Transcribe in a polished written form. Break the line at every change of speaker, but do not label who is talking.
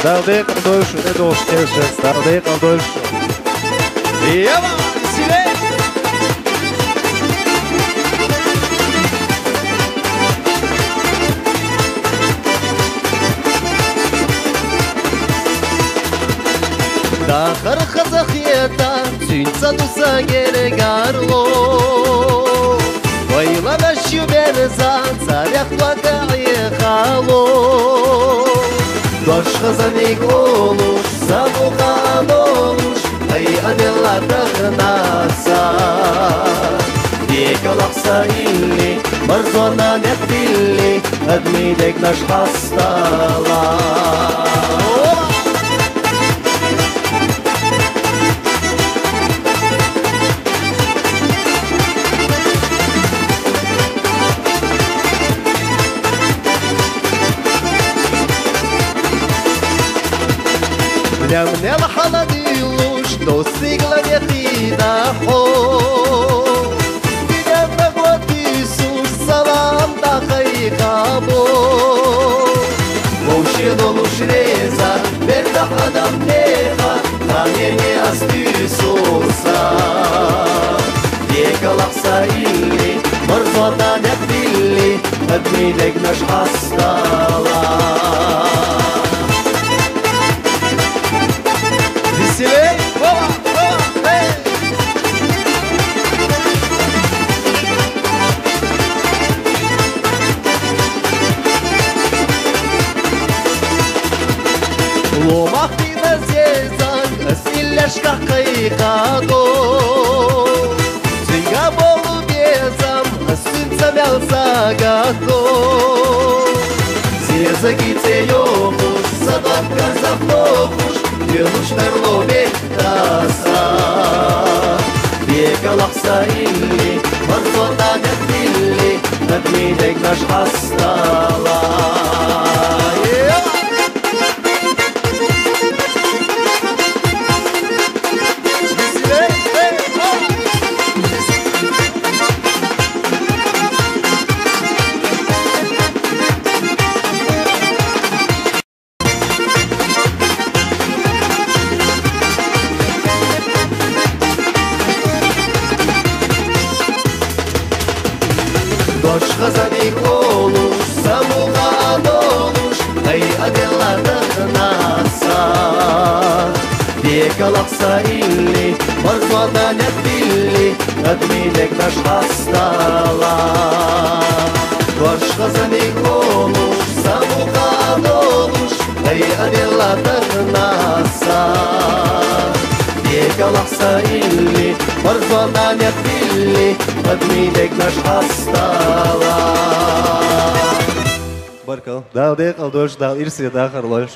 Daldeq dojshu, ne dosh kesh, daldeq dojshu. Jema, sile. Dakhar khazakhiyata, tsinsa dusa geregarlo. Вайла нащу берзан, царях плакає хало. Дощ хазаник олуш, самухан олуш, ай анела тахнаса. Дика лахса илли, барзона нефтилли, адмидек наш хастала. من الحلديوش دوسيق لن يخيداحو بجنب وتيسوش سلام داخي خابو وشي دولوش ريزا بردح adam neha Kamerni astüsosa Yekalaksa illi Marzota nekbilli Admidek naş hastalar Веселей! Вова! Вова! Эй! Ломах ты на зезан, Асилляш кахайхаго Цинга болу безам, Асынца мялсагато Зеза гице йомуш, Садам казавнохуш Yılmış merlobe tasa Yekalaksa illi Marzota nefilli Admidek naş hastalar Doş hazanik oluş, samuhan oluş Ay adelatı nasa Yekalaksa illi, marzona nefilli Admidek naş hastalar Doş hazanik oluş, samuhan oluş Ay adelatı nasa Yekalaksa illi, marzona nefilli Admidek naş hastalar Barkal, dal dekal doş, dal irsi, dal harloş